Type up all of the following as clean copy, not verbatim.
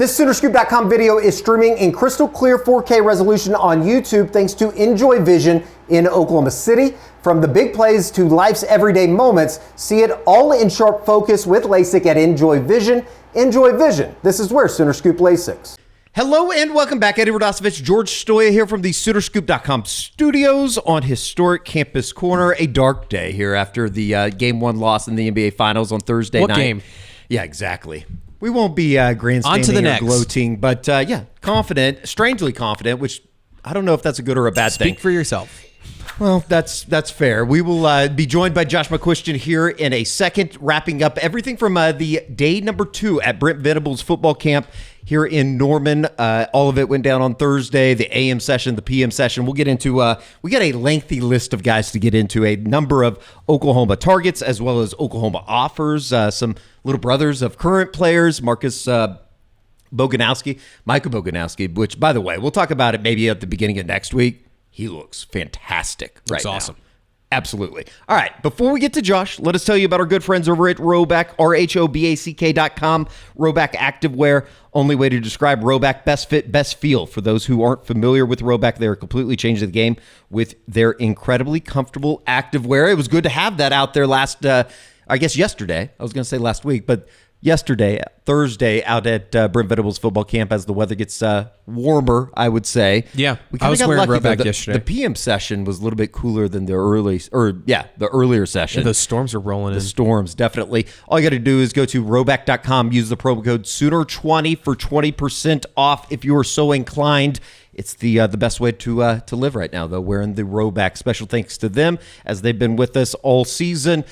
This SoonerScoop.com video is streaming in crystal clear 4K resolution on YouTube thanks to Enjoy Vision in Oklahoma City. From the big plays to life's everyday moments, see it all in sharp focus with LASIK at Enjoy Vision. Enjoy Vision. This is where Sooner Scoop LASIK. Hello and welcome back. Eddie Radosevich, George Stoya here from the SoonerScoop.com studios on historic Campus Corner. A dark day here after the Game 1 loss in the NBA Finals on Thursday night. What game? Yeah, exactly. We won't be grandstanding or gloating, but confident, strangely confident, which I don't know if that's a good or a bad thing. Speak for yourself. Well, that's fair. We will be joined by Josh McCuistion here in a second, wrapping up everything from the day number 2 at Brent Venables football camp here in Norman. All of it went down on Thursday, the AM session, the PM session. We'll get into, we got a lengthy list of guys to get into, a number of Oklahoma targets as well as Oklahoma offers, some little brothers of current players, Michael Bogganowski, which, by the way, we'll talk about it maybe at the beginning of next week. He looks fantastic right now. Looks awesome. Absolutely. All right, before we get to Josh, let us tell you about our good friends over at Rhoback, RHOBACK.com. Rhoback Activewear, only way to describe Rhoback, best fit, best feel. For those who aren't familiar with Rhoback, they are completely changing the game with their incredibly comfortable activewear. It was good to have that out there yesterday. I was going to say last week, but yesterday, Thursday, out at Brent Venables football camp as the weather gets warmer, I would say. Yeah, we I was got wearing lucky, Rhoback yesterday. The PM session was a little bit cooler than the earlier session. Yeah, those storms are rolling in. The storms, definitely. All you got to do is go to Rhoback.com, use the promo code Sooner20 for 20% off if you are so inclined. It's the best way to live right now, though, wearing the Rhoback. Special thanks to them as they've been with us all season.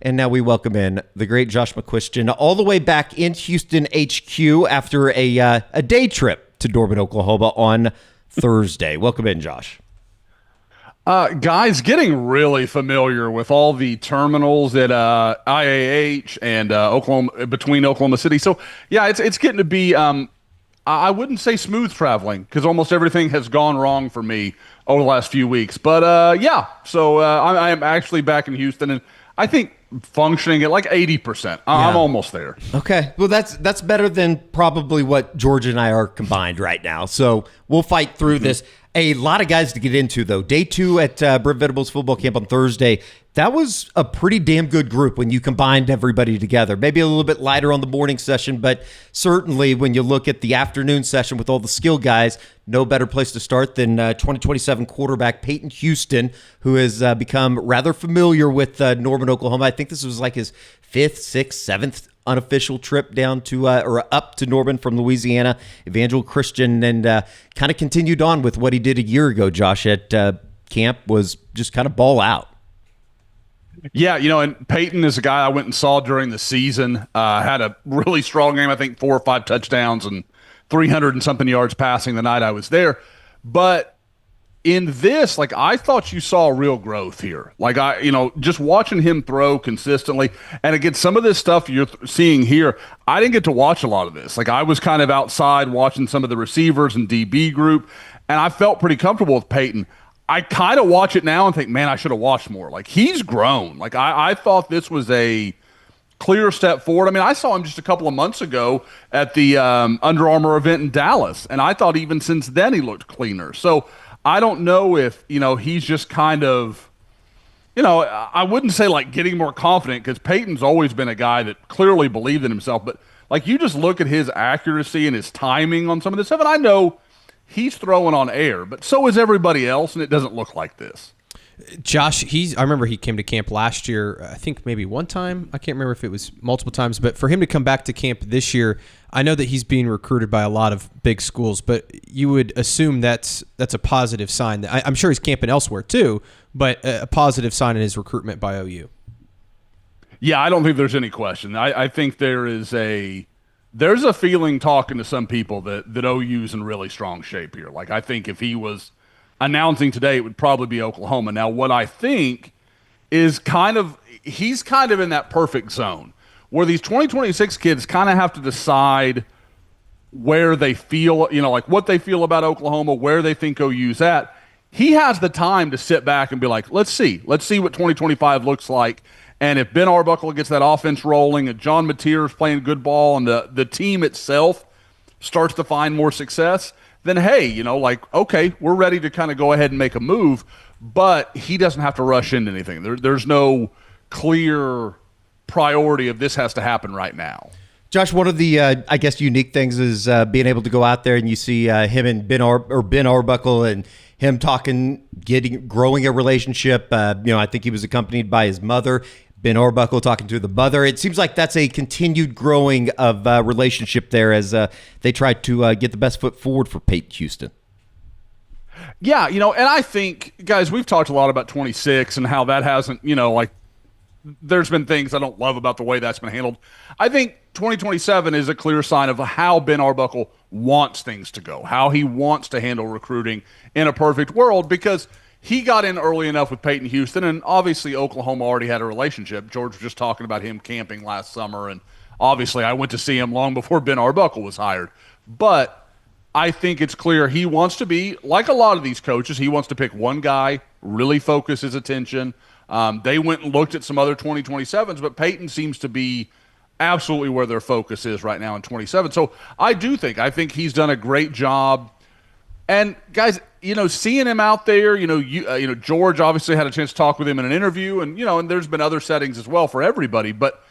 And now we welcome in the great Josh McCuistion, all the way back in Houston HQ after a day trip to Norman, Oklahoma on Thursday. Welcome in, Josh. Guys, getting really familiar with all the terminals at IAH and Oklahoma, between Oklahoma City. So yeah, it's getting to be I wouldn't say smooth traveling because almost everything has gone wrong for me over the last few weeks. But so I am actually back in Houston, and I think functioning at like 80%. I'm almost there. Okay. Well, that's better than probably what George and I are combined right now. So we'll fight through this. A lot of guys to get into, though. Day 2 at Brent Venables football camp on Thursday. That was a pretty damn good group when you combined everybody together. Maybe a little bit lighter on the morning session, but certainly when you look at the afternoon session with all the skill guys, no better place to start than 2027 quarterback Peyton Houston, who has become rather familiar with Norman, Oklahoma. I think this was like his 5th, 6th, 7th unofficial trip down to or up to Norman from Louisiana. Evangel Christian, and kind of continued on with what he did a year ago, Josh, at camp, was just kind of ball out. Yeah, and Peyton is a guy I went and saw during the season. Had a really strong game, I think 4 or 5 touchdowns and 300 and something yards passing the night I was there. But in this, I thought you saw real growth here. Just watching him throw consistently. And again, some of this stuff you're seeing here, I didn't get to watch a lot of this. I was kind of outside watching some of the receivers and DB group, and I felt pretty comfortable with Peyton. I kind of watch it now and think, man, I should have watched more. He's grown. I thought this was a clear step forward. I mean, I saw him just a couple of months ago at the Under Armour event in Dallas, and I thought even since then he looked cleaner. So I don't know if, he's just kind of, I wouldn't say getting more confident, because Peyton's always been a guy that clearly believed in himself. But you just look at his accuracy and his timing on some of this stuff, and I know he's throwing on air, but so is everybody else, and it doesn't look like this. Josh, I remember he came to camp last year, I think maybe one time. I can't remember if it was multiple times, but for him to come back to camp this year, I know that he's being recruited by a lot of big schools, but you would assume that's a positive sign. I'm sure he's camping elsewhere too, but a positive sign in his recruitment by OU. Yeah, I don't think there's any question. I think there's a feeling talking to some people that OU's in really strong shape here. I think if he was announcing today, it would probably be Oklahoma. Now, what I think is he's kind of in that perfect zone where these 2026 kids kind of have to decide where they feel, what they feel about Oklahoma, where they think OU's at. He has the time to sit back and be like, let's see what 2025 looks like. And if Ben Arbuckle gets that offense rolling and John Mateer's playing good ball and the team itself starts to find more success, then hey, okay, we're ready to kind of go ahead and make a move, but he doesn't have to rush into anything. There's no clear priority of this has to happen right now. Josh, one of the, I guess, unique things is being able to go out there and you see him and Ben Arbuckle and him talking, growing a relationship. I think he was accompanied by his mother, Ben Arbuckle talking to the mother. It seems like that's a continued growing of relationship there as they try to get the best foot forward for Peyton Houston. Yeah, and I think, guys, we've talked a lot about 26 and how that hasn't, there's been things I don't love about the way that's been handled. I think 2027 is a clear sign of how Ben Arbuckle wants things to go, how he wants to handle recruiting in a perfect world, because he got in early enough with Peyton Houston, and obviously Oklahoma already had a relationship. George was just talking about him camping last summer, and obviously I went to see him long before Ben Arbuckle was hired. But I think it's clear he wants to be, like a lot of these coaches, he wants to pick one guy, really focus his attention. They went and looked at some other 2027s, but Peyton seems to be absolutely where their focus is right now in 27. So I think he's done a great job. And guys, seeing him out there, George obviously had a chance to talk with him in an interview, and and there's been other settings as well for everybody, but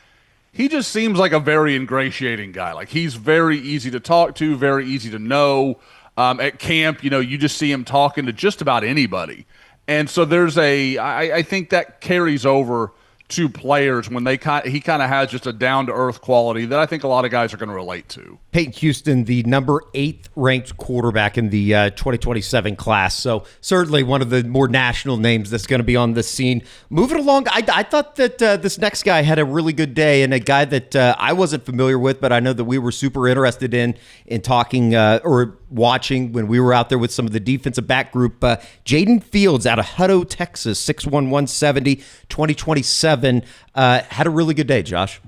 he just seems like a very ingratiating guy. Like, he's very easy to talk to, very easy to know. At camp, you just see him talking to just about anybody. And so I think that carries over to players when he kind of has just a down-to-earth quality that I think a lot of guys are going to relate to. Peyton Houston, the number 8th ranked quarterback in the 2027 class. So certainly one of the more national names that's going to be on the scene. Moving along, I thought that this next guy had a really good day, and a guy that I wasn't familiar with, but I know that we were super interested in talking or watching when we were out there with some of the defensive back group. Jaden Fields out of Hutto, Texas, 6'1", 170, 2027. Had a really good day, Josh.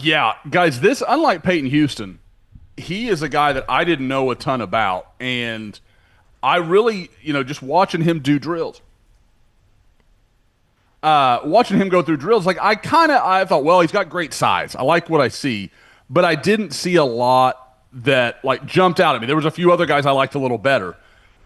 Yeah, guys, unlike Peyton Houston, he is a guy that I didn't know a ton about, and I really, just watching him do drills, watching him go through drills, like I thought, well, he's got great size. I like what I see, but I didn't see a lot that like jumped out at me. There was a few other guys I liked a little better,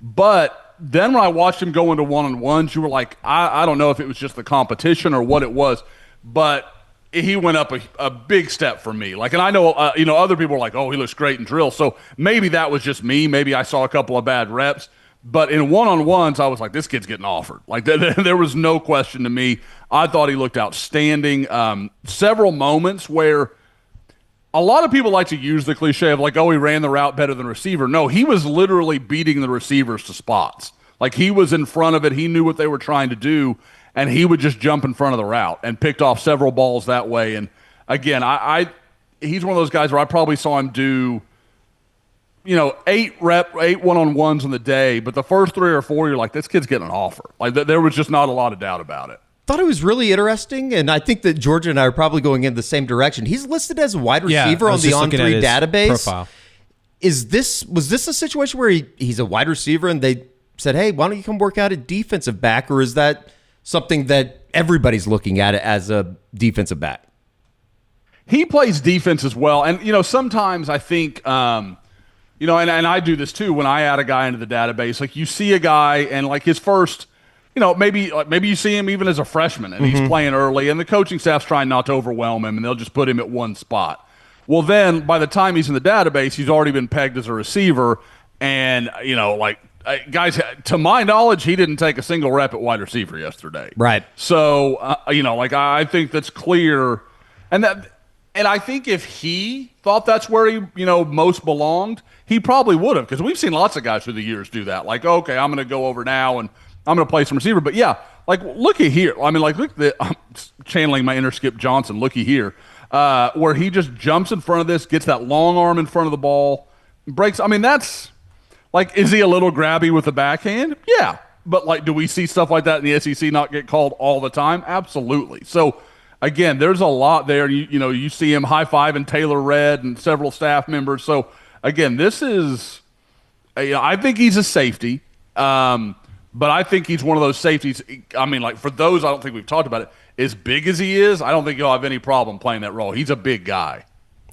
but then when I watched him go into one-on-ones, you were like, I don't know if it was just the competition or what it was, but he went up a big step for me. Like, and I know, other people were like, oh, he looks great in drills. So maybe that was just me. Maybe I saw a couple of bad reps. But in one-on-ones, I was like, this kid's getting offered. Like, there was no question to me. I thought he looked outstanding. Several moments where a lot of people like to use the cliche of like, oh, he ran the route better than receiver. No, he was literally beating the receivers to spots. Like, he was in front of it. He knew what they were trying to do, and he would just jump in front of the route and picked off several balls that way. And again, he's one of those guys where I probably saw him do, 8 one-on-ones in the day, but the first 3 or 4, you're like, this kid's getting an offer. Like, there was just not a lot of doubt about it. Thought it was really interesting, and I think that Georgia and I are probably going in the same direction. He's listed as a wide receiver on the On3 database. Profile. Was this a situation where he's a wide receiver and they said, hey, why don't you come work out at defensive back, or is that something that everybody's looking at it as a defensive back? He plays defense as well, and sometimes I think and I do this too when I add a guy into the database. Like, you see a guy and like his first, maybe you see him even as a freshman and he's playing early, and the coaching staff's trying not to overwhelm him, and they'll just put him at one spot. Well, then by the time he's in the database, he's already been pegged as a receiver, and guys, to my knowledge, he didn't take a single rep at wide receiver yesterday. Right. So I think that's clear, and I think if he thought that's where he most belonged, he probably would have, because we've seen lots of guys through the years do that. Like, okay, I'm going to go over now and I'm going to play some receiver. But yeah, like, looky here. I mean, like, I'm channeling my inner Skip Johnson. Looky here, where he just jumps in front of this, gets that long arm in front of the ball, breaks. I mean, that's like, is he a little grabby with the backhand? Yeah. But like, do we see stuff like that in the SEC not get called all the time? Absolutely. So again, there's a lot there. You see him high-fiving Taylor Redd and several staff members. So again, this is, I think he's a safety. But I think he's one of those safeties. I mean, like, for those, I don't think we've talked about it. As big as he is, I don't think he'll have any problem playing that role. He's a big guy.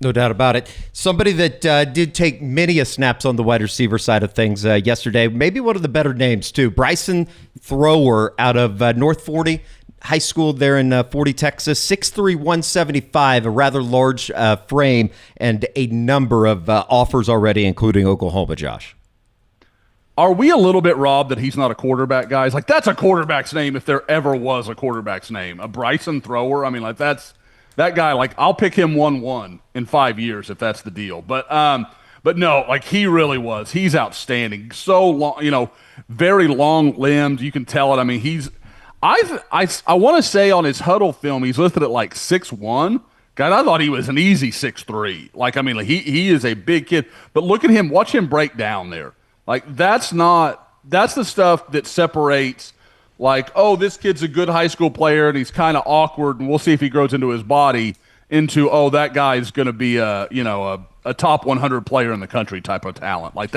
No doubt about it. Somebody that did take many a snaps on the wide receiver side of things yesterday, maybe one of the better names too, Bryson Thrower out of North 40 High School there in 40, Texas, 6'3", 175, a rather large frame, and a number of offers already, including Oklahoma, Josh. Are we a little bit robbed that he's not a quarterback, guys? Like, that's a quarterback's name if there ever was a quarterback's name. A Bryson Thrower, I mean, like, that's that guy. Like, I'll pick him 1-1 in 5 years if that's the deal. But no, like, he really was. He's outstanding. So long, very long-limbed. You can tell it. I mean, I want to say on his huddle film, he's listed at like 6'1". God, I thought he was an easy 6'3". Like, I mean, like, he is a big kid. But look at him. Watch him break down there. Like, that's the stuff that separates, like, oh, this kid's a good high school player and he's kind of awkward and we'll see if he grows into his body, into, oh, that guy's going to be a top 100 player in the country type of talent. Like,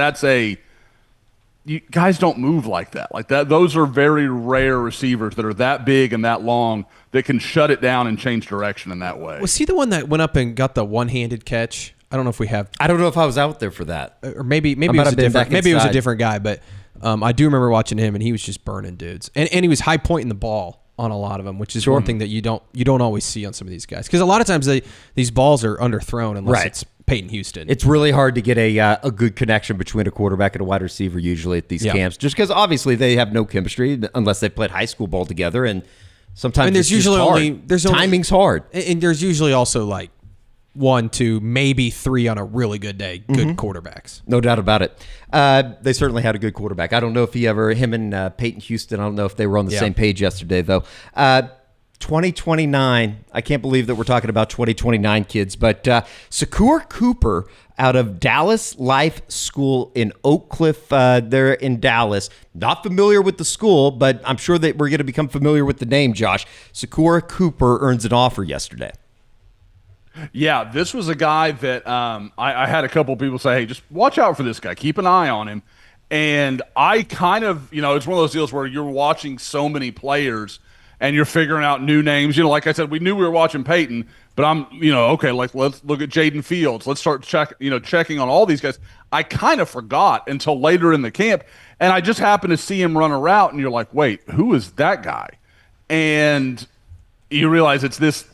guys don't move like that. Like that, those are very rare receivers that are that big and that long that can shut it down and change direction in that way. Was he the one that went up and got the one-handed catch? I don't know if we have. I don't know if I was out there for that, or maybe it was a different guy. But I do remember watching him, and he was just burning dudes, and he was high pointing the ball on a lot of them, which is one thing that you don't always see on some of these guys, because a lot of times these balls are underthrown unless it's Peyton Houston. It's really hard to get a good connection between a quarterback and a wide receiver usually at these camps, just because obviously they have no chemistry unless they played high school ball together, and sometimes there's usually timing's hard, and there's usually also like 1, 2, maybe 3 on a really good day, good quarterbacks. No doubt about it. They certainly had a good quarterback. I don't know if him and Peyton Houston, I don't know if they were on the same page yesterday, though. 2029, I can't believe that we're talking about 2029 kids, but Sakur Cooper out of Dallas Life School in Oak Cliff there in Dallas. Not familiar with the school, but I'm sure that we're going to become familiar with the name, Josh. Sakur Cooper earns an offer yesterday. Yeah, this was a guy that I had a couple people say, hey, just watch out for this guy. Keep an eye on him. And I kind of, it's one of those deals where you're watching so many players and you're figuring out new names. Like I said, we knew we were watching Peyton, but I'm, okay, like let's look at Jaden Fields. Let's start checking on all these guys. I kind of forgot until later in the camp, and I just happened to see him run a route, and you're like, wait, who is that guy? And you realize it's this,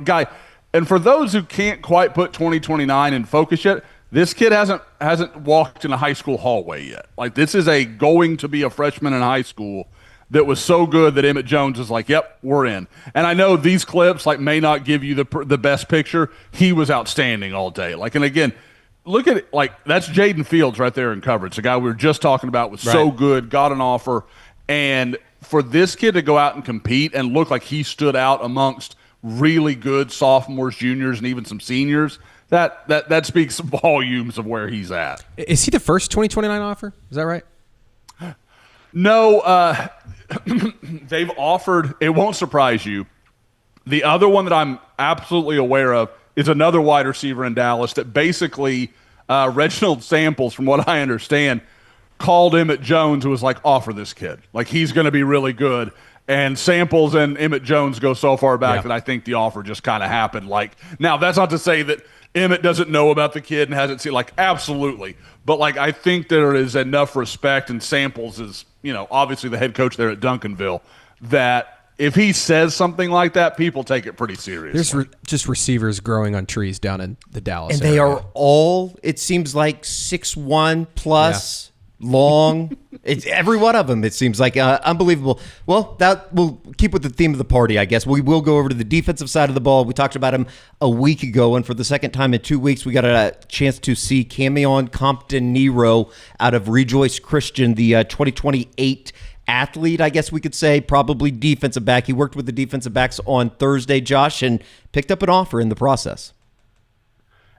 guy. And for those who can't quite put 2029 in focus yet, this kid hasn't walked in a high school hallway yet. Like, this is going to be a freshman in high school that was so good that Emmett Jones was like, yep, we're in. And I know these clips may not give you the best picture. He was outstanding all day. And again, look at it. That's Jaden Fields right there in coverage. The guy we were just talking about was so good, got an offer. And for this kid to go out and compete and look like he stood out amongst really good sophomores, juniors, and even some seniors, that speaks volumes of where he's at. Is he the first 2029 offer? Is that right? No, they've offered, it won't surprise you, the other one that I'm absolutely aware of is another wide receiver in Dallas that basically Reginald Samples, from what I understand, called Emmett Jones and was like, offer this kid. Like, he's going to be really good. And Samples and Emmett Jones go so far back that I think the offer just kind of happened. Now, that's not to say that Emmett doesn't know about the kid and hasn't seen, absolutely. But, I think there is enough respect, and Samples is, obviously the head coach there at Duncanville, that if he says something like that, people take it pretty seriously. There's just receivers growing on trees down in the Dallas and area. They are all, it seems like, 6'1" plus. Long. It's every one of them, it seems like. Unbelievable. Well, that will keep with the theme of the party, I guess. We will go over to the defensive side of the ball. We talked about him a week ago, and for the second time in 2 weeks, we got a chance to see Compton Nero out of Rejoice Christian, the 2028 athlete, I guess we could say, probably defensive back. He worked with the defensive backs on Thursday, Josh, and picked up an offer in the process.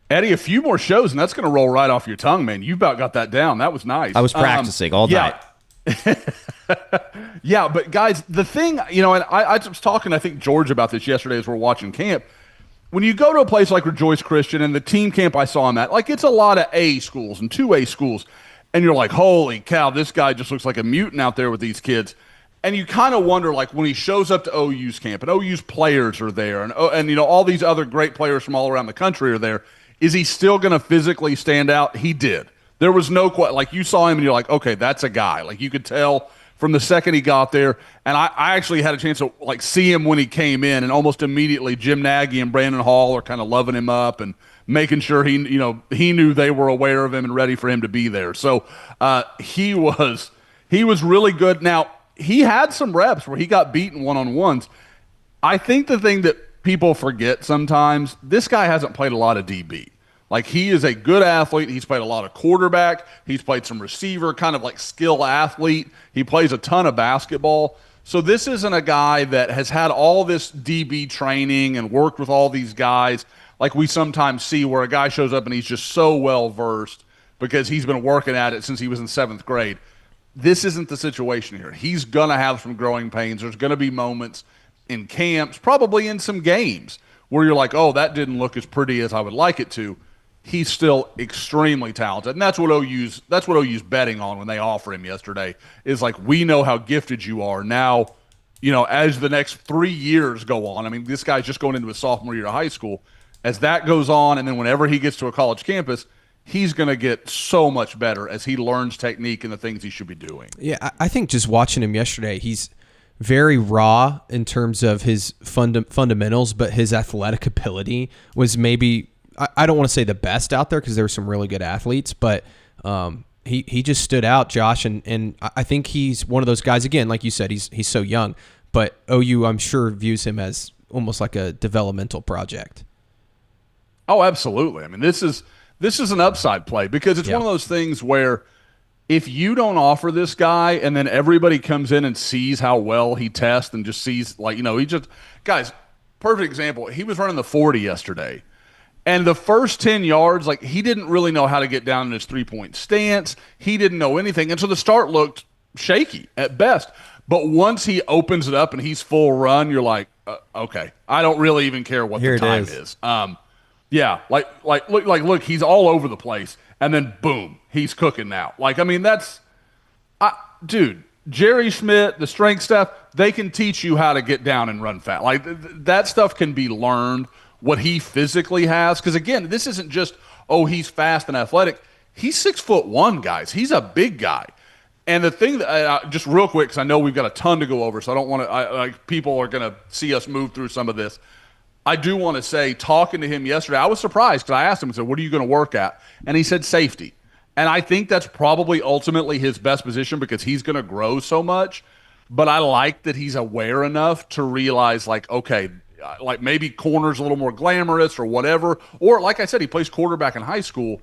Eddie, a few more shows, and that's going to roll right off your tongue, man. You about got that down. That was nice. I was practicing all night. Yeah, but guys, the thing, and I was talking, I think, George about this yesterday as we're watching camp. When you go to a place like Rejoice Christian and the team camp I saw him at, it's a lot of A schools and 2A schools, and you're like, holy cow, this guy just looks like a mutant out there with these kids. And you kind of wonder, when he shows up to OU's camp, and OU's players are there, and all these other great players from all around the country are there, Is he still going to physically stand out? He did. There was no like you saw him and you're like, okay, that's a guy. Like you could tell from the second he got there. And I actually had a chance to like see him when he came in, and almost immediately Jim Nagy and Brandon Hall are kind of loving him up and making sure he knew they were aware of him and ready for him to be there. So he was really good. Now, he had some reps where he got beaten one-on-ones. I think the thing that people forget sometimes, this guy hasn't played a lot of DB. Like, he is a good athlete. He's played a lot of quarterback. He's played some receiver, kind of like skill athlete. He plays a ton of basketball. So this isn't a guy that has had all this DB training and worked with all these guys like we sometimes see where a guy shows up and he's just so well-versed because he's been working at it since he was in 7th grade. This isn't the situation here. He's going to have some growing pains. There's going to be moments in camps, probably in some games, where you're like, oh, that didn't look as pretty as I would like it to. He's still extremely talented, and that's what OU's betting on when they offer him yesterday, is like, we know how gifted you are. Now, as the next 3 years go on, I mean, this guy's just going into his sophomore year of high school. As that goes on, and then whenever he gets to a college campus, he's going to get so much better as he learns technique and the things he should be doing. Yeah, I think just watching him yesterday, he's very raw in terms of his fundamentals, but his athletic ability was maybe, I don't want to say the best out there because there were some really good athletes, but he just stood out, Josh, and I think he's one of those guys, again, like you said, he's so young, but OU, I'm sure, views him as almost like a developmental project. Oh, absolutely. I mean, this is an upside play because it's one of those things where if you don't offer this guy and then everybody comes in and sees how well he tests and just sees, guys, perfect example. He was running the 40 yesterday, and the first 10 yards, like, he didn't really know how to get down in his three-point stance. He didn't know anything. And so the start looked shaky at best. But once he opens it up and he's full run, you're like, okay, I don't really even care what the time is. Yeah, look, he's all over the place, and then boom, he's cooking now. Like, I mean, dude, Jerry Schmidt, the strength staff, they can teach you how to get down and run fast. Like, that stuff can be learned, what he physically has. Because, again, this isn't just, oh, he's fast and athletic. He's 6'1", guys. He's a big guy. And the thing that, just real quick, because I know we've got a ton to go over, so I don't want to, people are going to see us move through some of this. I do want to say, talking to him yesterday, I was surprised because I asked him, I said, what are you going to work at? And he said safety. And I think that's probably ultimately his best position because he's going to grow so much. But I like that he's aware enough to realize, like, okay, like maybe corner's a little more glamorous or whatever. Or, like I said, he plays quarterback in high school,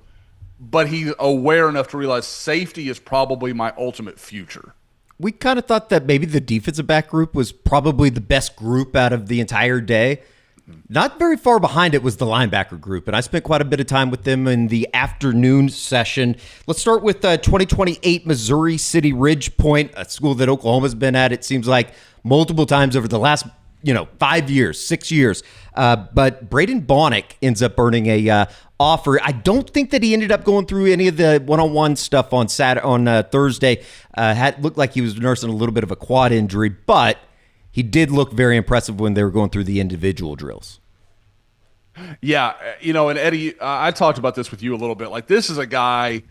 but he's aware enough to realize safety is probably my ultimate future. We kind of thought that maybe the defensive back group was probably the best group out of the entire day. Not very far behind it was the linebacker group, and I spent quite a bit of time with them in the afternoon session. Let's start with 2028 Missouri City Ridge Point, a school that Oklahoma's been at, it seems like, multiple times over the last 5 years, 6 years. But Braden Bonick ends up earning a offer. I don't think that he ended up going through any of the one-on-one stuff on Thursday. Looked like he was nursing a little bit of a quad injury, but he did look very impressive when they were going through the individual drills. Yeah, and Eddie, I talked about this with you a little bit. Like, this is a guy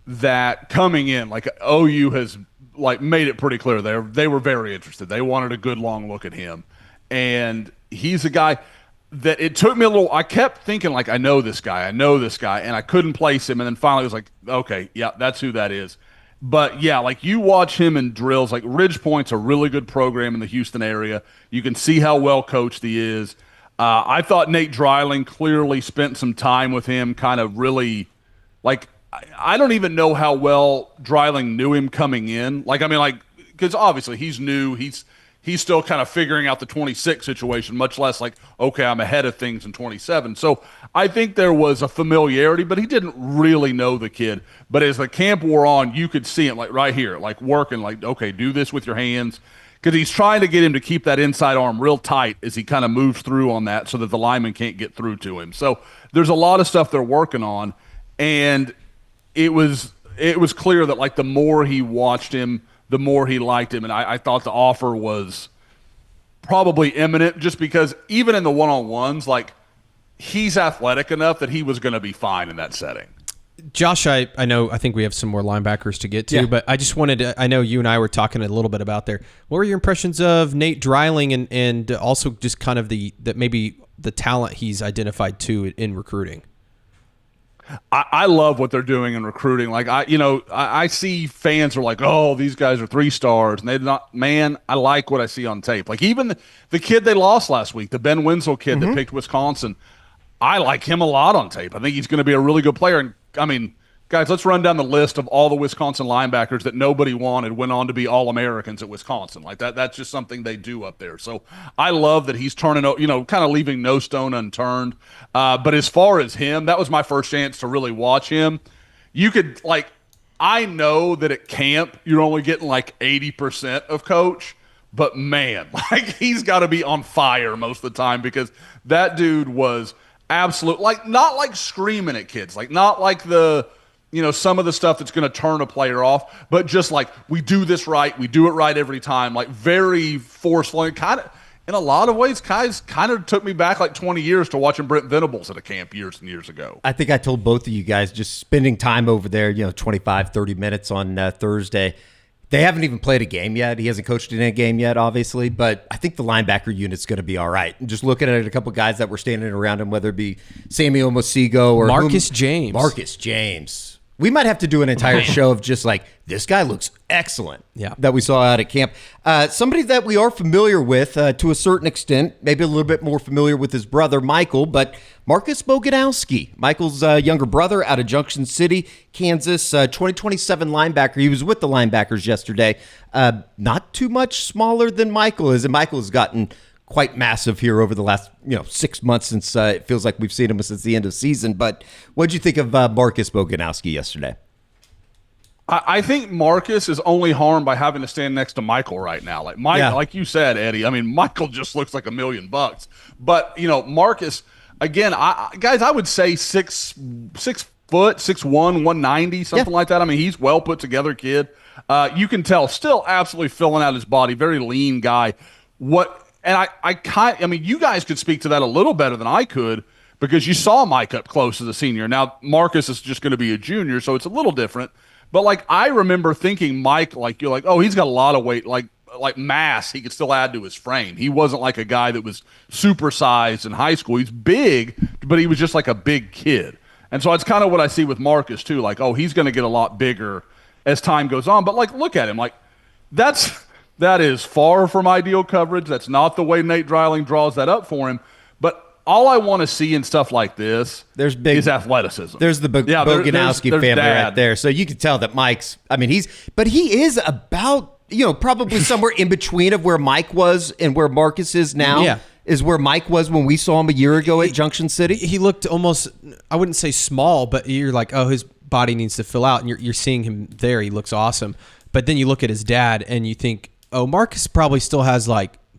that coming in, like, OU has made it pretty clear they were very interested. They wanted a good long look at him, and he's a guy that it took me a little. I kept thinking, like, I know this guy, and I couldn't place him, and then finally it was like, okay, yeah, that's who that is. But, yeah, like, you watch him in drills. Like, Ridge Point's a really good program in the Houston area. You can see how well coached he is. I thought Nate Dreiling clearly spent some time with him, kind of really, like, I don't even know how well Dreiling knew him coming in. Like, I mean, like, because obviously he's new. He's still kind of figuring out the 26 situation, much less like, okay, I'm ahead of things in 27. So I think there was a familiarity, but he didn't really know the kid. But as the camp wore on, you could see it, like, right here, like, working, like, okay, do this with your hands. Because he's trying to get him to keep that inside arm real tight as he kind of moves through on that so that the lineman can't get through to him. So there's a lot of stuff they're working on. And it was clear that, like, the more he watched him, the more he liked him. And I thought the offer was probably imminent just because even in the one-on-ones, like, he's athletic enough that he was going to be fine in that setting. Josh, I think we have some more linebackers to get to, but I just wanted to, I know you and I were talking a little bit about there. What were your impressions of Nate Dreiling and also just kind of maybe the talent he's identified too in recruiting? I love what they're doing in recruiting. Like I see fans are like, oh, these guys are 3 stars, and they're not. Man, I like what I see on tape. Like even the kid they lost last week, the Ben Winslow kid that picked Wisconsin, I like him a lot on tape. I think he's going to be a really good player. And I mean, guys, let's run down the list of all the Wisconsin linebackers that nobody wanted went on to be All-Americans at Wisconsin. Like that's just something they do up there. So I love that he's turning, kind of leaving no stone unturned. But as far as him, that was my first chance to really watch him. You could, I know that at camp you're only getting 80% of Coach, but man, he's got to be on fire most of the time because that dude was absolute, not screaming at kids, not the some of the stuff that's going to turn a player off, but just we do this right, we do it right every time, very forceful. And kind of, in a lot of ways, guys kind of took me back 20 years to watching Brent Venables at a camp years and years ago. I think I told both of you guys just spending time over there, 25, 30 minutes on Thursday. They haven't even played a game yet. He hasn't coached in a game yet, obviously, but I think the linebacker unit's going to be all right. And just looking at a couple guys that were standing around him, whether it be Samuel Mosigo or Marcus James. Marcus James. We might have to do an entire show of just this guy looks excellent that we saw out at camp. Somebody that we are familiar with to a certain extent, maybe a little bit more familiar with his brother, Michael, but Marcus Bogganowski, Michael's younger brother out of Junction City, Kansas, 2027 linebacker. He was with the linebackers yesterday. Not too much smaller than Michael is, and Michael has gotten quite massive here over the last 6 months since it feels like we've seen him since the end of the season. But what did you think of Marcus Bogganowski yesterday? I think Marcus is only harmed by having to stand next to Michael right now. Like you said, Eddie, I mean, Michael just looks like $1 million. But, Marcus, again, I would say 6 foot, 6'1", 190, something like that. I mean, he's well put together kid. You can tell still absolutely filling out his body, very lean guy. And you guys could speak to that a little better than I could because you saw Mike up close as a senior. Now, Marcus is just going to be a junior, so it's a little different. But, I remember thinking Mike, oh, he's got a lot of weight, like mass he could still add to his frame. He wasn't like a guy that was supersized in high school. He's big, but he was just like a big kid. And so it's kind of what I see with Marcus, too. He's going to get a lot bigger as time goes on. But, look at him. That is far from ideal coverage. That's not the way Nate Dreiling draws that up for him. But all I want to see in stuff like this is athleticism. There's the Bogganowski family right there. So you can tell that Mike's, he is about, probably somewhere in between of where Mike was and where Marcus is now. Yeah. Is where Mike was when we saw him a year ago at Junction City. He looked almost, I wouldn't say small, but you're like, oh, his body needs to fill out. And you're seeing him there. He looks awesome. But then you look at his dad and you think, oh, Marcus probably still has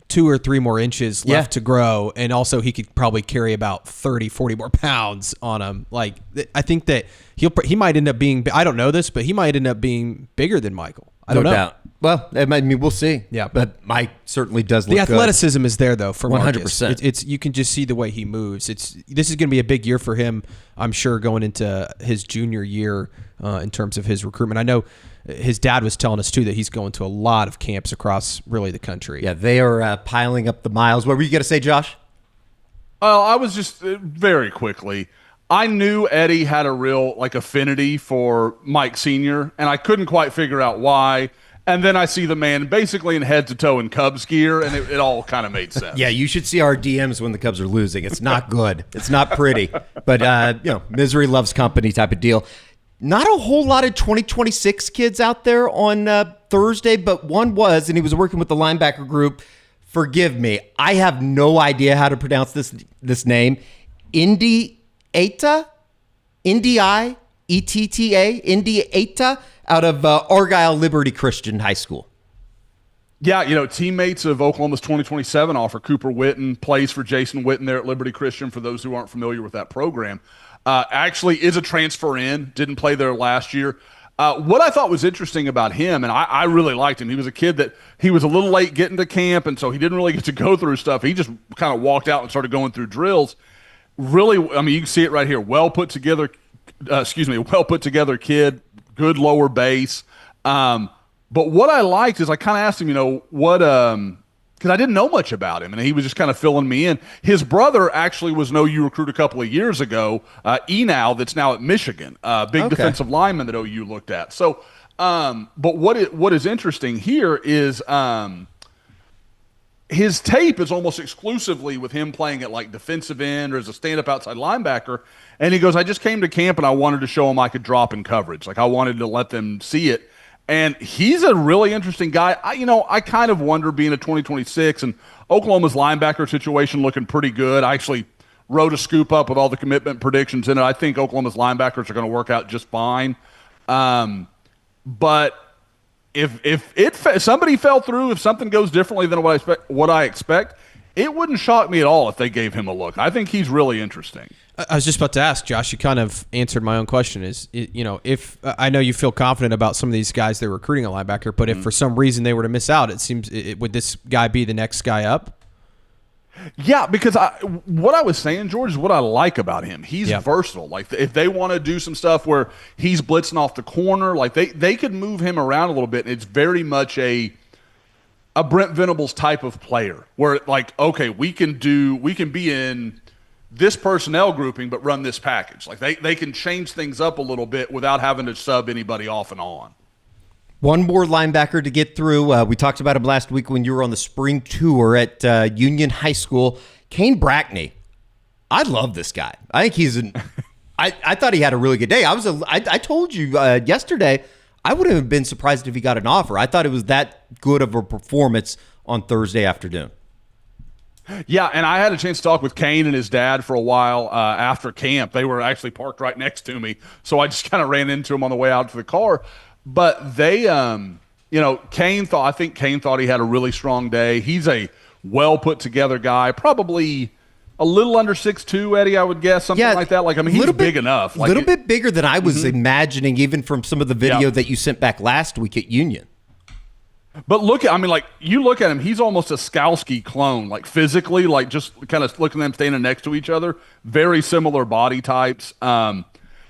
2 or 3 more inches left to grow. And also he could probably carry about 30, 40 more pounds on him. I think that he might end up being, I don't know this, but he might end up being bigger than Michael. I don't know. Doubt. Well, we'll see. Yeah. But Mike certainly does look good. The athleticism is there, though, for 100%. Marcus. You can just see the way he moves. This is going to be a big year for him, I'm sure, going into his junior year in terms of his recruitment. I know his dad was telling us, too, that he's going to a lot of camps across really the country. Yeah, they are piling up the miles. What were you going to say, Josh? I was just very quickly. I knew Eddie had a real affinity for Mike Sr., and I couldn't quite figure out why. And then I see the man basically in head-to-toe in Cubs gear, and it all kind of made sense. Yeah, you should see our DMs when the Cubs are losing. It's not good. It's not pretty. But, misery loves company type of deal. Not a whole lot of 2026 kids out there on Thursday, but one was, and he was working with the linebacker group. Forgive me. I have no idea how to pronounce this name. Indietta? Indietta? Indietta? Out of Argyle Liberty Christian High School. Yeah, teammates of Oklahoma's 2027 offer. Cooper Whitten plays for Jason Whitten there at Liberty Christian, for those who aren't familiar with that program. Actually is a transfer in, didn't play there last year. What I thought was interesting about him, and I really liked him, he was a kid that he was a little late getting to camp, and so he didn't really get to go through stuff. He just kind of walked out and started going through drills. really, I mean, you can see it right here. Well put together kid, good lower base. But what I liked is I kind of asked him, what, because I didn't know much about him, and he was just kind of filling me in. His brother actually was an OU recruit a couple of years ago, Enow, that's now at Michigan, big defensive lineman that OU looked at. So, but what is interesting here is his tape is almost exclusively with him playing at like defensive end or as a stand-up outside linebacker. And he goes, I just came to camp and I wanted to show him I could drop in coverage. Like I wanted to let them see it. And he's a really interesting guy. I kind of wonder being a 2026 and Oklahoma's linebacker situation looking pretty good. I actually wrote a scoop up with all the commitment predictions in it. I think Oklahoma's linebackers are going to work out just fine. But if somebody fell through, if something goes differently than what I expect, it wouldn't shock me at all if they gave him a look. I think he's really interesting. I was just about to ask, Josh, you kind of answered my own question if I know you feel confident about some of these guys they're recruiting a linebacker, but if for some reason they were to miss out, it seems, would this guy be the next guy up? Yeah, because what I was saying, George, is what I like about him. He's versatile. Like if they want to do some stuff where he's blitzing off the corner, like they could move him around a little bit. And it's very much a Brent Venables type of player where like, okay, we can be in this personnel grouping, but run this package. Like they can change things up a little bit without having to sub anybody off and on. One more linebacker to get through. We talked about him last week when you were on the spring tour at Union High School. Kane Brackney. I love this guy. I think he's I thought he had a really good day. I told you yesterday I wouldn't have been surprised if he got an offer. I thought it was that good of a performance on Thursday afternoon. Yeah, and I had a chance to talk with Kane and his dad for a while after camp. They were actually parked right next to me, so I just kind of ran into him on the way out to the car. But they, Kane thought he had a really strong day. He's a well put together guy, probably a little under 6'2", Eddie, I would guess, something like that. Like, I mean, he's big enough. A little bit bigger than I was imagining, even from some of the video that you sent back last week at Union. But you look at him, he's almost a Skalski clone, like physically, like just kind of looking at them standing next to each other. Very similar body types.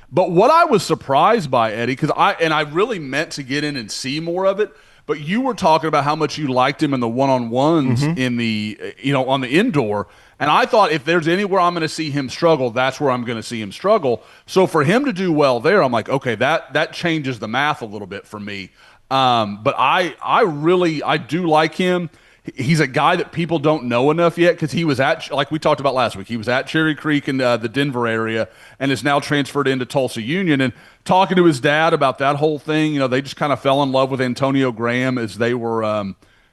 But what I was surprised by, Eddie, because I really meant to get in and see more of it, but you were talking about how much you liked him in the one-on-ones in the, on the indoor. And I thought if there's anywhere I'm going to see him struggle, that's where I'm going to see him struggle. So for him to do well there, I'm like, okay, that changes the math a little bit for me. But I do like him. He's a guy that people don't know enough yet because he was like we talked about last week, he was at Cherry Creek in the Denver area and is now transferred into Tulsa Union. And talking to his dad about that whole thing, they just kind of fell in love with Antonio Graham as they were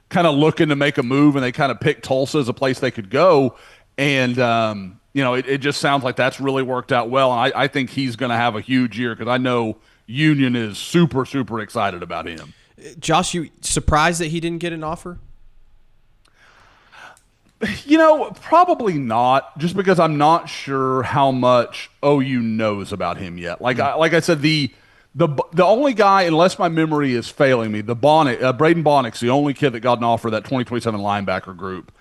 kind of looking to make a move, and they kind of picked Tulsa as a place they could go. And, it just sounds like that's really worked out well. And I think he's going to have a huge year because I know Union is super, super excited about him. Josh, you surprised that he didn't get an offer? Probably not, just because I'm not sure how much OU knows about him yet. Like I said, the only guy, unless my memory is failing me, Braden Bonick's the only kid that got an offer, that 2027 linebacker group.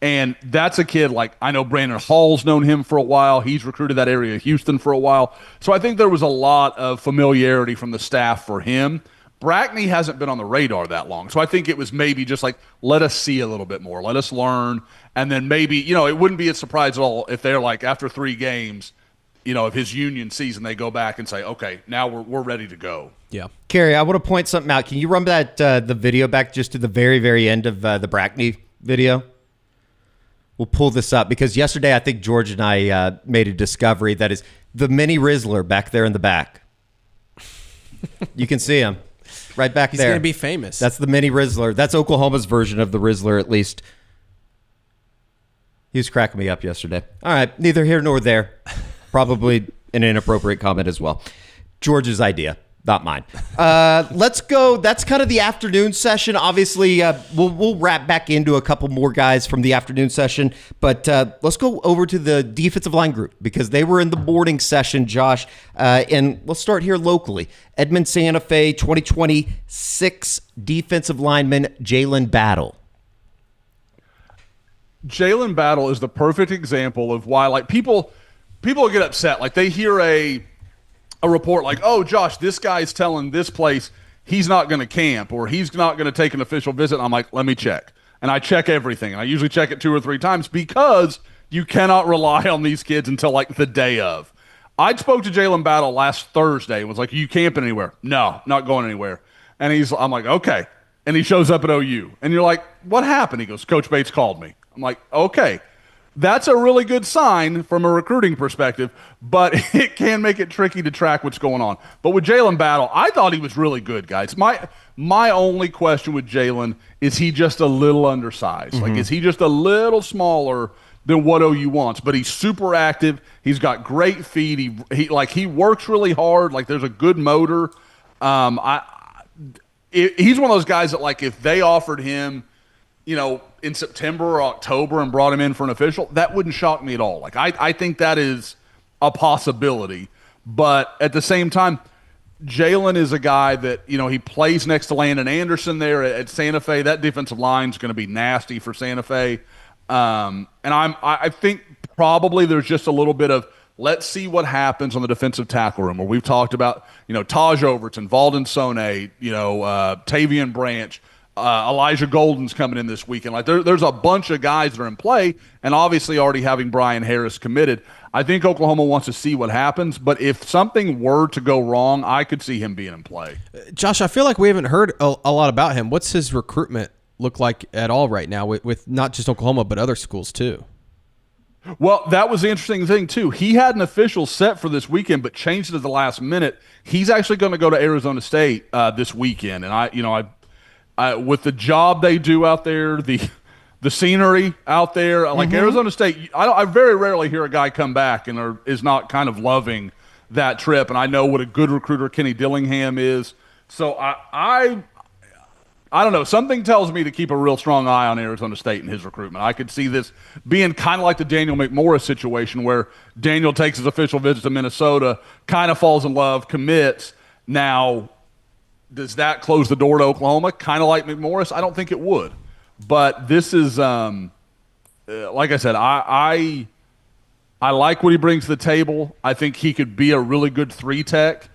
And that's a kid, like, I know Brandon Hall's known him for a while. He's recruited that area of Houston for a while. So I think there was a lot of familiarity from the staff for him. Brackney hasn't been on the radar that long. So I think it was maybe just like, let us see a little bit more. Let us learn. And then maybe, it wouldn't be a surprise at all if they're like, after 3 games, of his Union season, they go back and say, okay, now we're ready to go. Yeah. Kerry, I want to point something out. Can you run that the video back just to the very, very end of the Brackney video? We'll pull this up because yesterday I think George and I made a discovery that is the mini Rizzler back there in the back. You can see him right back there. He's going to be famous. That's the mini Rizzler. That's Oklahoma's version of the Rizzler, at least. He was cracking me up yesterday. All right, neither here nor there. Probably an inappropriate comment as well. George's idea, not mine. Let's go. That's kind of the afternoon session. Obviously, we'll wrap back into a couple more guys from the afternoon session, but let's go over to the defensive line group because they were in the morning session, Josh. And let's start here locally. Edmond Santa Fe, 2026 defensive lineman Jaylen Battle. Jaylen Battle is the perfect example of why, like, people people will get upset. Like they hear a report like, oh, Josh, this guy's telling this place he's not going to camp or he's not going to take an official visit. And I'm like, let me check. And I check everything. And I usually check it 2 or 3 times because you cannot rely on these kids until like the day of. I spoke to Jaylen Battle last Thursday and was like, are you camping anywhere? No, not going anywhere. And I'm like, okay. And he shows up at OU. And you're like, what happened? He goes, Coach Bates called me. I'm like, okay. That's a really good sign from a recruiting perspective, but it can make it tricky to track what's going on. But with Jaylen Battle, I thought he was really good, guys. My only question with Jaylen is he just a little undersized? Like, is he just a little smaller than what OU wants? But he's super active. He's got great feet. He works really hard. Like, there's a good motor. He's one of those guys that, like, if they offered him, in September or October and brought him in for an official, that wouldn't shock me at all. Like, I think that is a possibility. But at the same time, Jaylen is a guy that, he plays next to Landon Anderson there at Santa Fe. That defensive line is going to be nasty for Santa Fe. And I think probably there's just a little bit of let's see what happens on the defensive tackle room where we've talked about, Taj Overton, Valden Sone, Tavian Branch, Elijah Golden's coming in this weekend. Like there's a bunch of guys that are in play, and obviously already having Brian Harris committed. I think Oklahoma wants to see what happens, but if something were to go wrong, I could see him being in play. Josh, I feel like we haven't heard a lot about him. What's his recruitment look like at all right now with not just Oklahoma but other schools too? Well, that was the interesting thing too. He had an official set for this weekend, but changed it at the last minute. He's actually going to go to Arizona State this weekend, and I with the job they do out there, the scenery out there, like Arizona State, I very rarely hear a guy come back and is not kind of loving that trip. And I know what a good recruiter Kenny Dillingham is. So I don't know. Something tells me to keep a real strong eye on Arizona State and his recruitment. I could see this being kind of like the Daniel McMorris situation where Daniel takes his official visit to Minnesota, kind of falls in love, commits. Now, does that close the door to Oklahoma? Kind of like McMorris? I don't think it would. But this is, like I said, I like what he brings to the table. I think he could be a really good 3-tech.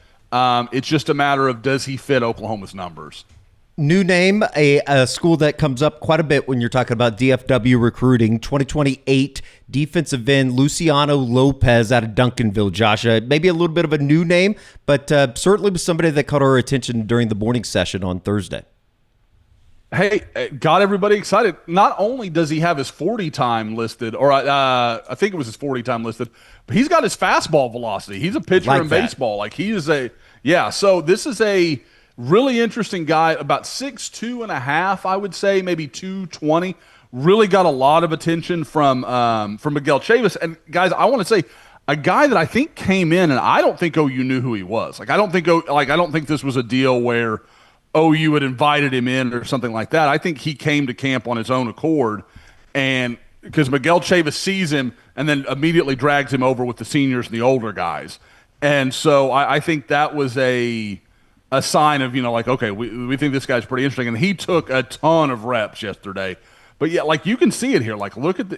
It's just a matter of does he fit Oklahoma's numbers. New name, a school that comes up quite a bit when you're talking about DFW recruiting, 2028 defensive end Luciano Lopez out of Duncanville, Josh. Maybe a little bit of a new name, but certainly was somebody that caught our attention during the morning session on Thursday. Hey, got everybody excited. Not only does he have his 40 time listed, or I think it was his 40 time listed, but he's got his fastball velocity. He's a pitcher in baseball. Like he is so this is a really interesting guy, about 6'2 and a half, I would say, maybe 220. Really got a lot of attention from Miguel Chavis. And guys, I want to say a guy that I think came in, and I don't think OU knew who he was. I don't think this was a deal where OU had invited him in or something like that. I think he came to camp on his own accord, and because Miguel Chavis sees him and then immediately drags him over with the seniors and the older guys. And so I think that was a sign of, okay, we think this guy's pretty interesting. And he took a ton of reps yesterday. But, yeah, you can see it here. Look at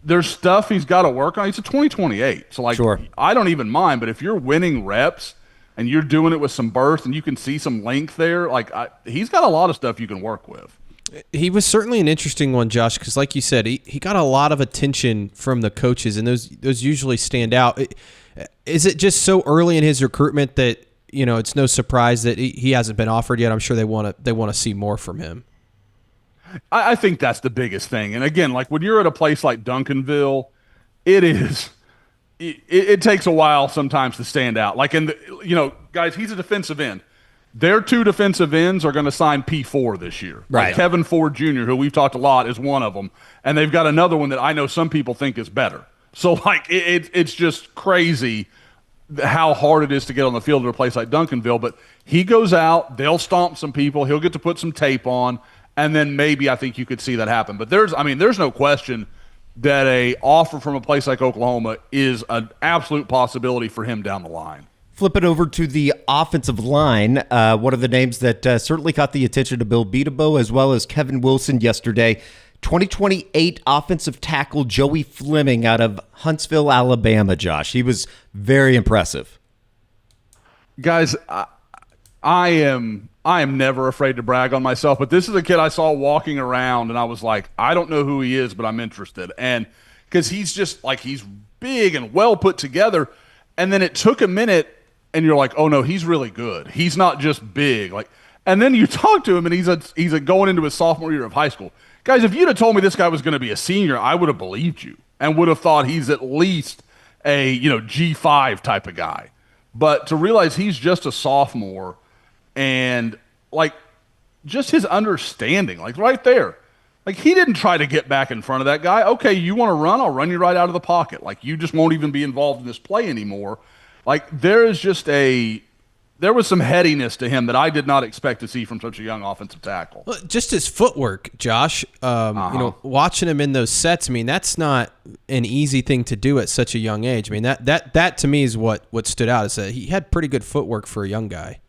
there's stuff he's got to work on. He's a 2028. So, sure. I don't even mind. But if you're winning reps and you're doing it with some burst and you can see some length there, he's got a lot of stuff you can work with. He was certainly an interesting one, Josh, because like you said, he got a lot of attention from the coaches, and those usually stand out. Is it just so early in his recruitment that it's no surprise that he hasn't been offered yet? I'm sure they want to see more from him. I think that's the biggest thing. And again, when you're at a place like Duncanville, it takes a while sometimes to stand out. Guys, he's a defensive end. Their 2 defensive ends are going to sign P4 this year. Right. Kevin Ford Jr., who we've talked a lot, is one of them. And they've got another one that I know some people think is better. So, it's just crazy how hard it is to get on the field at a place like Duncanville. But he goes out, they'll stomp some people, he'll get to put some tape on, and then maybe I think you could see that happen. But there's no question that a offer from a place like Oklahoma is an absolute possibility for him down the line. Flip it over to the offensive line. One of the names that certainly caught the attention of Bill Beatabo as well as Kevin Wilson yesterday. 2028 offensive tackle Joey Fleming out of Huntsville, Alabama, Josh. He was very impressive. Guys, I am never afraid to brag on myself, but this is a kid I saw walking around, and I was like, I don't know who he is, but I'm interested. And because he's just like, he's big and well put together, and then it took a minute, and you're like, oh no, he's really good. He's not just big. Like, and then you talk to him, and he's going into his sophomore year of high school. Guys, if you'd have told me this guy was going to be a senior, I would have believed you and would have thought he's at least a G5 type of guy. But to realize he's just a sophomore and like just his understanding, like right there, like he didn't try to get back in front of that guy. Okay, you want to run? I'll run you right out of the pocket. Like you just won't even be involved in this play anymore. Like there was some headiness to him that I did not expect to see from such a young offensive tackle. Well, just his footwork, Josh. Watching him in those sets. I mean, that's not an easy thing to do at such a young age. I mean, that to me is what stood out. Is that he had pretty good footwork for a young guy.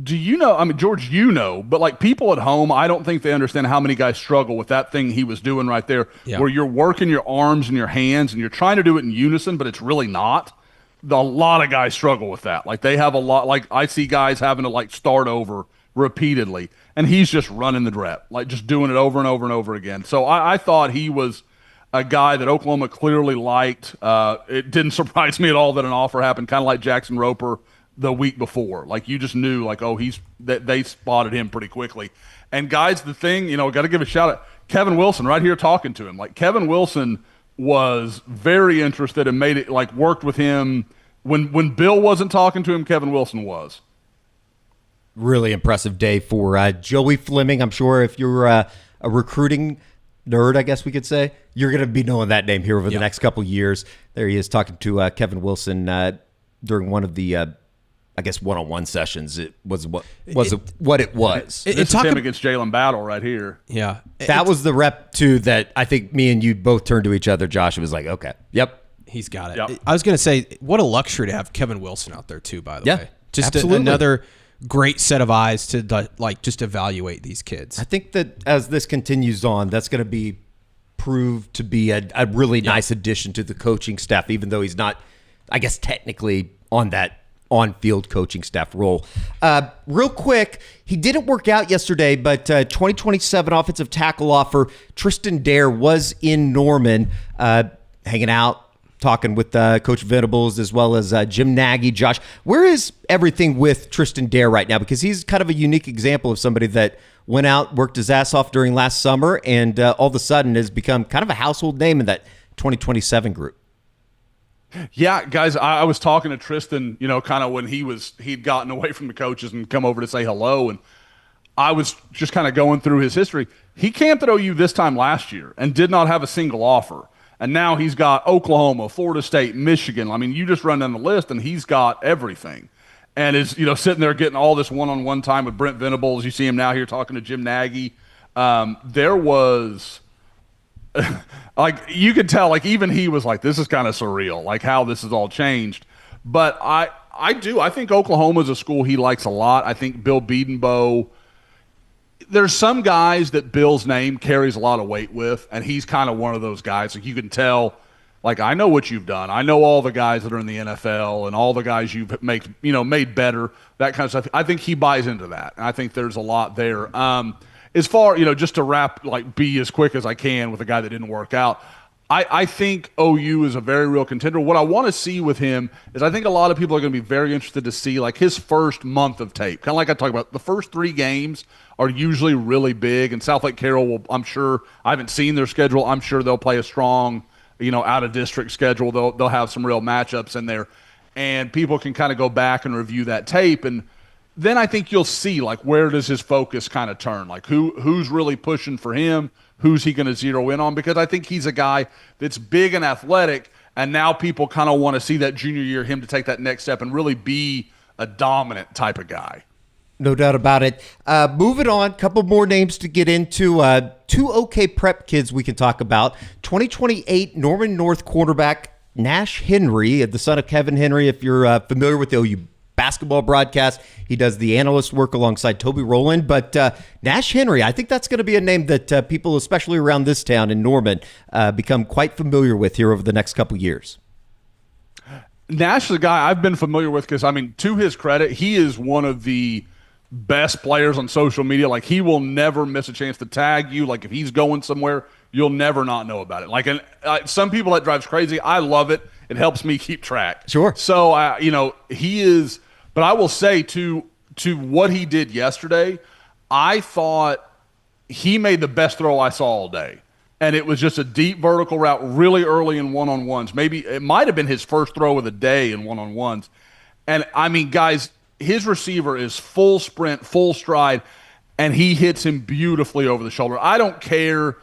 Do you know? I mean, George, but like people at home, I don't think they understand how many guys struggle with that thing he was doing right there, where you're working your arms and your hands, and you're trying to do it in unison, but it's really not. A lot of guys struggle with that. Like they have a lot, like I see guys having to like start over repeatedly, and he's just running the rep, like just doing it over and over and over again. So I thought he was a guy that Oklahoma clearly liked. It didn't surprise me at all that an offer happened, kind of like Jackson Roper the week before. Like you just knew like, oh, they spotted him pretty quickly. And guys, the thing, got to give a shout out. Kevin Wilson right here talking to him. Like Kevin Wilson was very interested and made it like worked with him when Bill wasn't talking to him. Kevin Wilson was. Really impressive day for Joey Fleming. I'm sure if you're a recruiting nerd, I guess we could say, you're going to be knowing that name here over the next couple years. There he is talking to Kevin Wilson during one of the I guess one-on-one sessions. It was what it was. This is him against Jaylen Battle right here. Yeah, that was the rep too that I think me and you both turned to each other. Josh, it was like, okay, yep, he's got it. Yep. I was going to say, what a luxury to have Kevin Wilson out there too. By the way, just absolutely. Another great set of eyes to like just evaluate these kids. I think that as this continues on, that's going to be proved to be a really nice addition to the coaching staff, even though he's not, I guess, technically on that on-field coaching staff role. Real quick, he didn't work out yesterday, but 2027 offensive tackle offer, Tristan Dare was in Norman, hanging out, talking with Coach Venables as well as Jim Nagy. Josh, where is everything with Tristan Dare right now? Because he's kind of a unique example of somebody that went out, worked his ass off during last summer, and all of a sudden has become kind of a household name in that 2027 group. Yeah, guys, I was talking to Tristan, kind of when he'd gotten away from the coaches and come over to say hello, and I was just kind of going through his history. He camped at OU this time last year and did not have a single offer, and now he's got Oklahoma, Florida State, Michigan. I mean, you just run down the list, and he's got everything, and is sitting there getting all this one-on-one time with Brent Venables. You see him now here talking to Jim Nagy. There was. Like you could tell, like even he was like, this is kind of surreal, like how this has all changed. But I think Oklahoma is a school he likes a lot. I think Bill Bedenbaugh, there's some guys that Bill's name carries a lot of weight with, and he's kind of one of those guys. Like you can tell, like I know what you've done. I know all the guys that are in the NFL and all the guys you've made better, that kind of stuff. I think he buys into that, and I think there's a lot there. As far, just to wrap, be as quick as I can with a guy that didn't work out, I think OU is a very real contender. What I want to see with him is I think a lot of people are going to be very interested to see, his first month of tape. Kind of like I talked about, the first 3 games are usually really big, and South Lake Carroll will, I'm sure, I haven't seen their schedule. I'm sure they'll play a strong, out-of-district schedule. They'll have some real matchups in there, and people can kind of go back and review that tape, and then I think you'll see, where does his focus kind of turn? Who's really pushing for him? Who's he going to zero in on? Because I think he's a guy that's big and athletic, and now people kind of want to see that junior year, him to take that next step and really be a dominant type of guy. No doubt about it. Moving on, couple more names to get into. 2 OK prep kids we can talk about. 2028 Norman North quarterback Nash Henry, the son of Kevin Henry, if you're familiar with the OU basketball broadcast. He does the analyst work alongside Toby Rowland. But Nash Henry, I think that's going to be a name that people, especially around this town in Norman, become quite familiar with here over the next couple years. Nash is a guy I've been familiar with because, I mean, to his credit, he is one of the best players on social media. Like, he will never miss a chance to tag you. Like, if he's going somewhere, you'll never not know about it. Like, and some people that drives crazy. I love it. It helps me keep track. Sure. So, he is – but I will say to what he did yesterday, I thought he made the best throw I saw all day. And it was just a deep vertical route really early in one-on-ones. Maybe it might have been his first throw of the day in one-on-ones. And, I mean, guys, his receiver is full sprint, full stride, and he hits him beautifully over the shoulder. I don't care.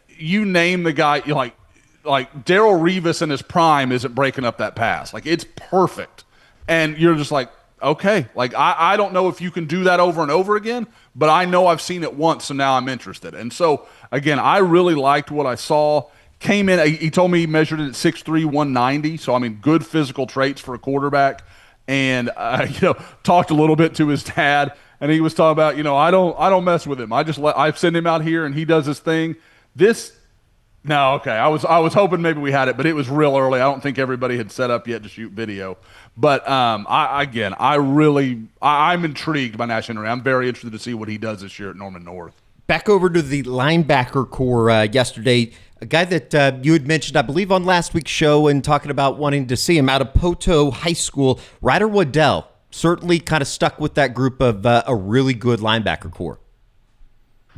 You name the guy, like Darrell Revis in his prime isn't breaking up that pass. Like, it's perfect. And you're just like, okay. Like, I don't know if you can do that over and over again, but I know I've seen it once, so now I'm interested. And so, again, I really liked what I saw. Came in, he told me he measured it at 6'3", 190. So, I mean, good physical traits for a quarterback. And, talked a little bit to his dad. And he was talking about, I don't mess with him. I send him out here and he does his thing. I was hoping maybe we had it, but it was real early. I don't think everybody had set up yet to shoot video. But I'm intrigued by Nash Henry. I'm very interested to see what he does this year at Norman North. Back over to the linebacker core yesterday, a guy that you had mentioned, I believe, on last week's show and talking about wanting to see him out of Poto High School, Ryder Wedell, certainly kind of stuck with that group of a really good linebacker core.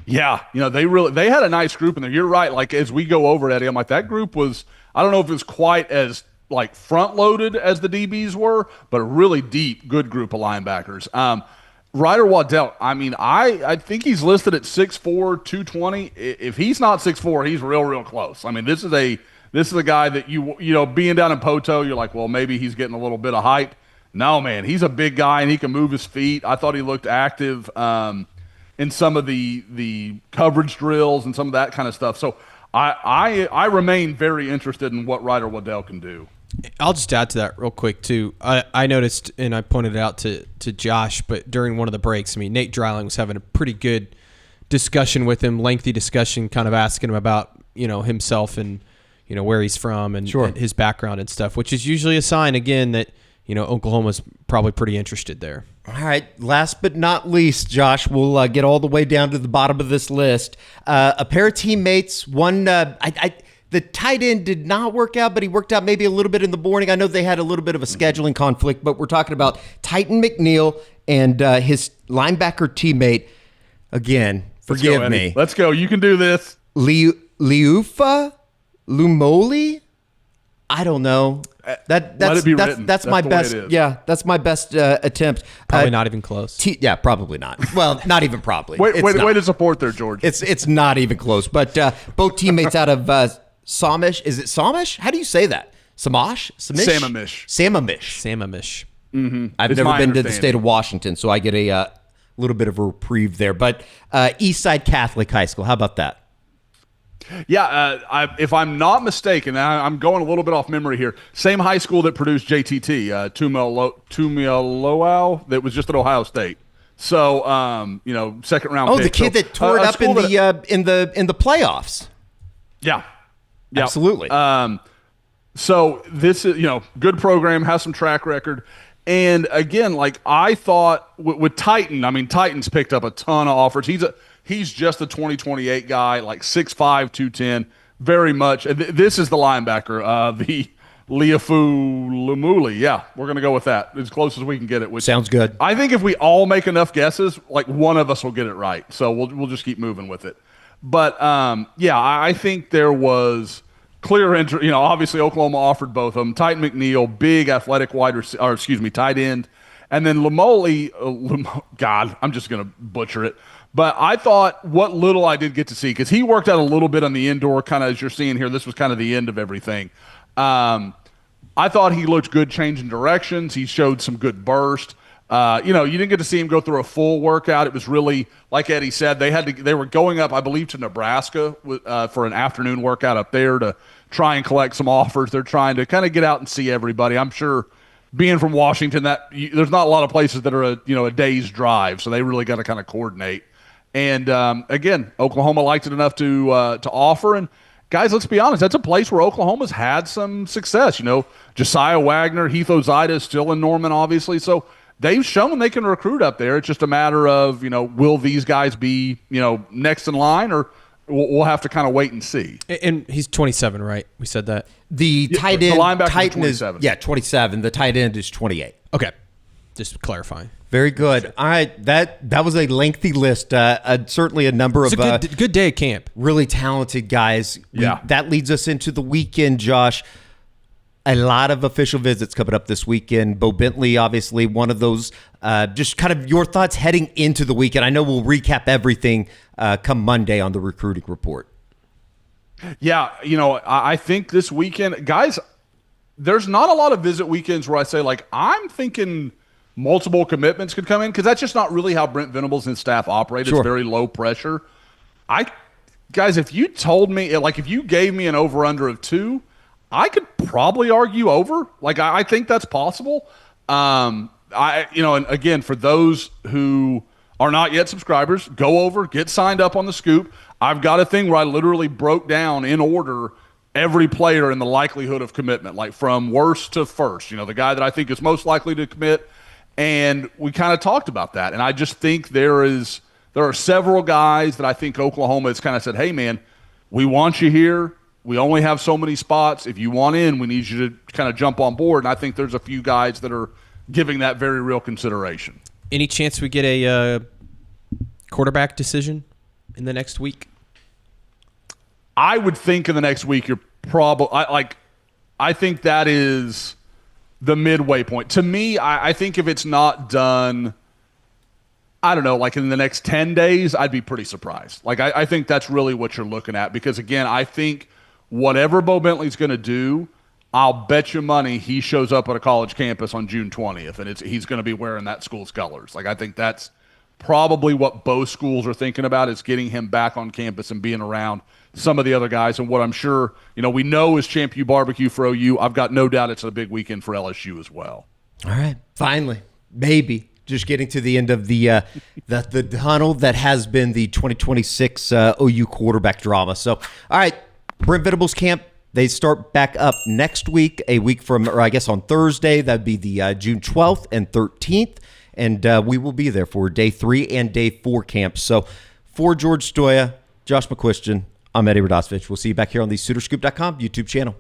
Yeah, they had a nice group in there. You're right. Like, as we go over, Eddie, I'm like, that group was, I don't know if it was quite as like front loaded as the DBs were, but a really deep, good group of linebackers. Ryder Wedell, I mean, I think he's listed at 6'4", 220. If he's not 6'4", he's real close. I mean, this is a guy that being down in Poto, you're like, well, maybe he's getting a little bit of hype. No, man, he's a big guy and he can move his feet. I thought he looked active in some of the coverage drills and some of that kind of stuff. So I remain very interested in what Ryder Wedell can do. I'll just add to that real quick, too. I noticed, and I pointed it out to Josh, but during one of the breaks, I mean, Nate Dreiling was having a pretty good discussion with him, lengthy discussion, kind of asking him about, himself and, where he's from and, sure, and his background and stuff, which is usually a sign, again, that, Oklahoma's probably pretty interested there. All right, last but not least, Josh, we'll get all the way down to the bottom of this list. A pair of teammates, one, the tight end did not work out, but he worked out maybe a little bit in the morning. I know they had a little bit of a scheduling conflict, but we're talking about Titan McNeil and his linebacker teammate. Again, forgive me. Let's go. You can do this. Liufa Lumoli? I don't know. That's my best. Yeah, that's my best attempt. Probably not even close. Yeah, probably not. Well, not even probably. Way to support there, George. It's not even close. But both teammates out of Samish. Is it Samish? How do you say that? Samash? Samamish. Mm-hmm. I've never been to the state of Washington, so I get a little bit of a reprieve there. But Eastside Catholic High School. How about that? Yeah, if I'm not mistaken, I'm going a little bit off memory here. Same high school that produced JTT, Tumialoau, that was just at Ohio State. So, second round. Oh, pick. The kid that tore it up in the playoffs. Yeah, absolutely. So this is good program, has some track record, and again, like I thought with Titan. I mean, Titan's picked up a ton of offers. He's just a 2028 guy, like 6'5", 210, very much. This is the linebacker, the Liafu Lumuli. Yeah, we're going to go with that as close as we can get it. Which sounds good. I think if we all make enough guesses, like one of us will get it right. So we'll just keep moving with it. But, I think there was clear interest. Obviously Oklahoma offered both of them. Titan McNeil, big athletic tight end. And then Lumoli, God, I'm just going to butcher it. But I thought what little I did get to see, because he worked out a little bit on the indoor, kind of as you're seeing here. This was kind of the end of everything. I thought he looked good changing directions. He showed some good burst. You didn't get to see him go through a full workout. It was really, like Eddie said, they were going up, I believe, to Nebraska for an afternoon workout up there to try and collect some offers. They're trying to kind of get out and see everybody. I'm sure being from Washington, there's not a lot of places that are a day's drive, so they really got to kind of coordinate. And again, Oklahoma liked it enough to offer. And guys, let's be honest, that's a place where Oklahoma's had some success. Josiah Wagner, Heath Ozida is still in Norman, obviously. So they've shown they can recruit up there. It's just a matter of, will these guys be, next in line, or we'll have to kind of wait and see. And he's 27, right? We said that. The tight end, the linebacker Titan is 27. 27. The tight end is 28. Okay. Just clarifying. Very good. All right, that was a lengthy list. Certainly a number of good day at camp. Really talented guys. Yeah. That leads us into the weekend, Josh. A lot of official visits coming up this weekend. Bo Bentley, obviously, one of those. Just kind of your thoughts heading into the weekend. I know we'll recap everything come Monday on the recruiting report. Yeah, I think this weekend, guys, there's not a lot of visit weekends where I say, I'm thinking multiple commitments could come in, because that's just not really how Brent Venables and staff operate. Sure. It's very low pressure. Guys, if you told me, if you gave me an over-under of 2, I could probably argue over. I think that's possible. And again, for those who are not yet subscribers, go over, get signed up on the Scoop. I've got a thing where I literally broke down in order every player and the likelihood of commitment, from worst to first. The guy that I think is most likely to commit, and we kind of talked about that. And I just think there are several guys that I think Oklahoma has kind of said, hey, man, we want you here. We only have so many spots. If you want in, we need you to kind of jump on board. And I think there's a few guys that are giving that very real consideration. Any chance we get a quarterback decision in the next week? I would think in the next week you're probably I think that is the midway point. To me, I think if it's not done, I don't know, in the next 10 days, I'd be pretty surprised. I think that's really what you're looking at, because, again, I think whatever Bo Bentley's going to do, I'll bet you money he shows up at a college campus on June 20th, and he's going to be wearing that school's colors. I think that's probably what both schools are thinking about, is getting him back on campus and being around some of the other guys. And what I'm sure, we know is Champ U barbecue for OU. I've got no doubt it's a big weekend for LSU as well. All right. Finally, maybe just getting to the end of the tunnel that has been the 2026 OU quarterback drama. So, all right, Brent Venables camp, they start back up next week, a week from, or I guess on Thursday. That'd be the June 12th and 13th. And we will be there for day 3 and day 4 camps. So for George Stoya, Josh McCuistion, I'm Eddie Radosevich. We'll see you back here on the SoonerScoop.com YouTube channel.